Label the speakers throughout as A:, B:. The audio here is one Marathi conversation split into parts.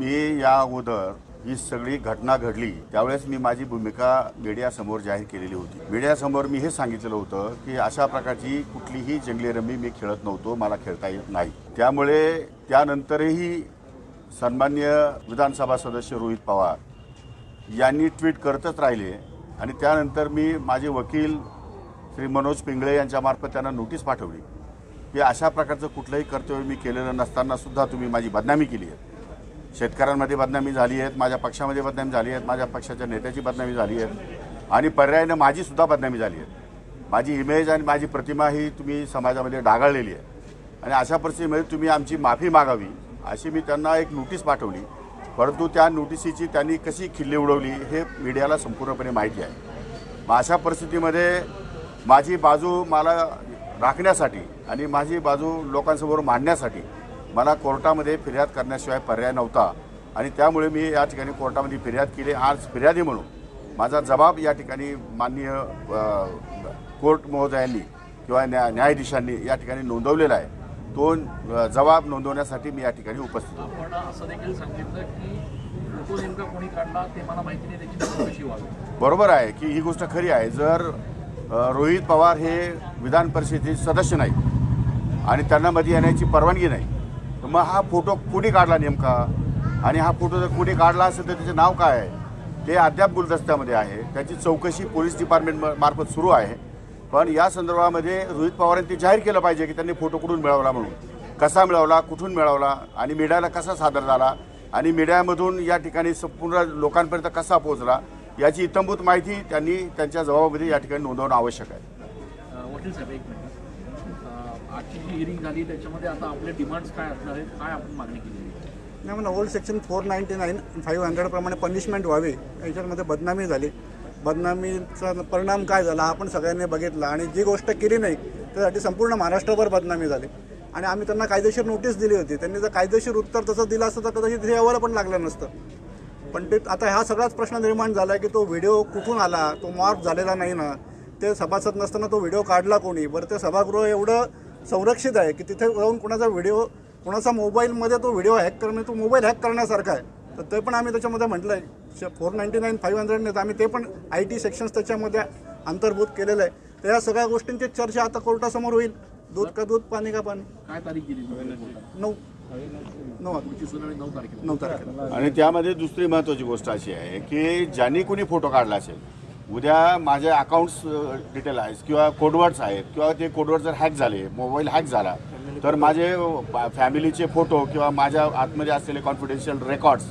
A: मी या अगोदर ही सगळी घटना घडली त्यावेळेस मी माझी भूमिका मीडियासमोर जाहीर केलेली होती। मीडियासमोर मी हे सांगितलेलं होतं की अशा प्रकारची कुठलीही जंगली रमी मी खेळत नव्हतो, मला खेळता येत नाही। त्यामुळे त्यानंतरही सन्माननीय विधानसभा सदस्य रोहित पवार यांनी ट्विट करतच राहिले आणि त्यानंतर मी माझे वकील श्री मनोज पिंगळे यांच्यामार्फत त्यांना नोटीस पाठवली की अशा प्रकारचं कुठलंही कर्तव्य मी केलेलं नसताना सुद्धा तुम्ही माझी बदनामी केली आहे। शेतकऱ्यांमध्ये बदनामी झाली आहे, माझ्या पक्षामध्ये बदनामी झाली आहे, माझ्या पक्षाच्या नेत्याची बदनामी झाली आहे आणि पर्यायाने माझी सुद्धा बदनामी झाली आहे। माझी इमेज आणि माझी प्रतिमा ही तुम्ही समाजामध्ये डागाळलेली आहे आणि अशा परिस्थितीमध्ये तुम्ही आमची माफी मागावी अशी मी त्यांना एक नोटीस पाठवली। परंतु त्या नोटिसीची त्यांनी कशी खिल्ली उडवली हे मीडियाला संपूर्णपणे माहिती आहे। मग अशा परिस्थितीमध्ये माझी बाजू मला राखण्यासाठी आणि माझी बाजू लोकांसमोर मांडण्यासाठी मला कोर्टामध्ये फिर्याद करण्याशिवाय पर्याय नव्हता आणि त्यामुळे मी या ठिकाणी कोर्टामध्ये फिर्याद केली। आज फिर्यादी म्हणून माझा जबाब या ठिकाणी माननीय कोर्ट महोदयांनी किंवा न्यायाधीशांनी या ठिकाणी नोंदवलेला आहे। तो जबाब नोंदवण्यासाठी मी या ठिकाणी उपस्थित होतो।
B: आपण असं देखील सांगितलं की फोटो नेमका कोणी काढला ते मला माहिती नाही, त्याची चौकशी व्हावी।
A: बरोबर आहे की ही गोष्ट खरी आहे। जर रोहित पवार हे विधान परिषदेचे सदस्य नाही आणि त्यांना मध्ये येण्याची परवानगी नाही तर मग हा फोटो कुणी काढला नेमका आणि हा फोटो जर कुणी काढला असेल तर त्याचे नाव काय आहे ते अद्याप गुलदस्त्यामध्ये आहे। त्याची चौकशी पोलीस डिपार्टमेंट मार्फत सुरू आहे। पण या संदर्भामध्ये रोहित पवारांनी ते जाहीर केलं पाहिजे की त्यांनी फोटो कुठून मिळवला, म्हणून कसा मिळवला, कुठून मिळवला आणि मीडियाला कसा सादर झाला आणि मीडियामधून या ठिकाणी संपूर्ण लोकांपर्यंत कसा पोहोचला याची इत्थंभूत माहिती त्यांनी त्यांच्या जबाबामध्ये या ठिकाणी नोंदवणं आवश्यक आहे।
B: वकील साहेब एक मिनिट, आजची जी हिअरिंग झाली त्याच्यामध्ये आता आपले डिमांड्स काय असणार आहेत, काय आपण मागणी केली?
C: नाही म्हणा ओल्ड सेक्शन 499 500 प्रमाणे पनिशमेंट व्हावी। याच्यामध्ये बदनामी झाली, बदनामीचा परिणाम काय झाला आपण सगळ्यांनी बघितला आणि जी गोष्ट केली नाही त्यासाठी संपूर्ण महाराष्ट्रभर बदनामी झाली आणि आम्ही त्यांना कायदेशीर नोटीस दिली होती। त्यांनी जर कायदेशीर उत्तर तसं दिलं असतं तर कदाचित हे यावर पण लागलं नसतं। पण ते आता हा सगळाच प्रश्न निर्माण झाला की तो व्हिडिओ कुठून आला, तो मॉर्फ झालेला नाही ना, ते सभासद नसताना तो व्हिडिओ काढला कोणी? बरं ते सभागृह एवढं संरक्षित आहे की तिथे जाऊन कोणाचा व्हिडिओ, कोणाचा मोबाईलमध्ये तो व्हिडिओ हॅक करणे, तो मोबाईल हॅक करण्यासारखा आहे। तर ते पण आम्ही त्याच्यामध्ये म्हटलं आहे 499 500 आम्ही ते पण IT सेक्शन्स त्याच्यामध्ये अंतर्भूत केलेलं आहे। तर या सगळ्या गोष्टींची चर्चा आता कोर्टासमोर होईल। दूध का दूध, पाणी का पाणी।
B: काय तारीख दिली?
C: 9
B: तारखेला।
A: आणि त्यामध्ये दुसरी महत्त्वाची गोष्ट अशी आहे की ज्यांनी कोणी फोटो काढला असेल, उद्या माझे अकाउंट्स डिटेल आहेत किंवा कोडवर्ड्स आहेत किंवा ते कोडवर्ड जर हॅक झाले, मोबाईल हॅक झाला तर माझे फॅमिलीचे फोटो किंवा माझ्या आतमध्ये असलेले कॉन्फिडेन्शियल रेकॉर्ड्स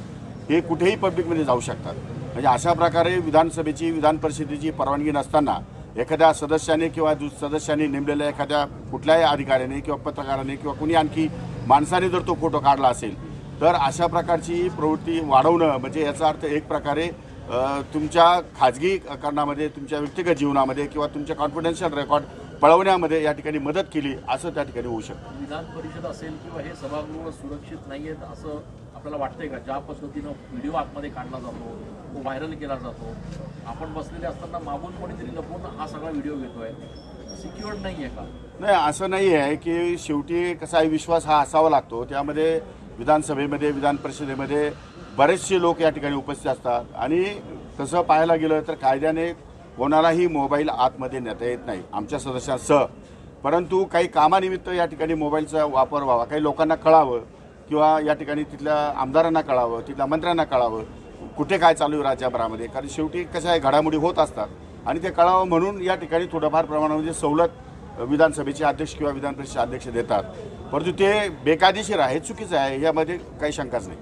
A: हे कुठेही पब्लिकमध्ये जाऊ शकतात। म्हणजे अशा प्रकारे विधानसभेची, विधान परिषदेची परवानगी नसताना एखाद्या सदस्याने किंवा सदस्यांनी नेमलेल्या एखाद्या कुठल्याही अधिकाऱ्याने किंवा पत्रकाराने किंवा कुणी आणखी माणसाने जर तो फोटो काढला असेल तर अशा प्रकारची प्रवृत्ती वाढवणं म्हणजे याचा अर्थ एक प्रकारे तुमच्या खाजगीकरणामध्ये, तुमच्या व्यक्तिगत जीवनामध्ये किंवा तुमच्या कॉन्फिडेन्शियल रेकॉर्ड पळवण्यामध्ये या ठिकाणी मदत केली असं त्या ठिकाणी होऊ शकतं।
B: विधान परिषद असेल किंवा हे सभागृह सुरक्षित नाही आहेत असं आपल्याला वाटतंय का? ज्या पद्धतीनं व्हिडिओ आतमध्ये काढला जातो, तो व्हायरल केला जातो, आपण बसलेले असताना मागून कोणीतरी लपवून हा सगळा व्हिडिओ घेतोय, सिक्युअर्ड नाही आहे का?
A: नाही, असं नाही आहे की शेवटी कसा आहे, विश्वास हा असावा लागतो। त्यामध्ये विधानसभेमध्ये, विधान परिषदेमध्ये बरेचसे लोक या ठिकाणी उपस्थित असतात आणि तसं पाहायला गेलं तर कायद्याने कोणालाही मोबाईल आतमध्ये नेता येत नाही, आमच्या सदस्यांसह। परंतु काही कामानिमित्त या ठिकाणी मोबाईलचा वापर व्हावा, काही लोकांना कळावं किंवा या ठिकाणी तिथल्या आमदारांना कळावं, तिथल्या मंत्र्यांना कळावं कुठे काय चालू आहे राज्यभरामध्ये, कारण शेवटी कसं आहे घडामोडी होत असतात आणि ते कळावं म्हणून या ठिकाणी थोडंफार प्रमाणामध्ये सवलत विधानसभेचे अध्यक्ष किंवा विधान परिषदेचे अध्यक्ष देतात। परंतु ते बेकायदेशीर आहे, चुकीचं आहे, यामध्ये काही शंकाच नाही।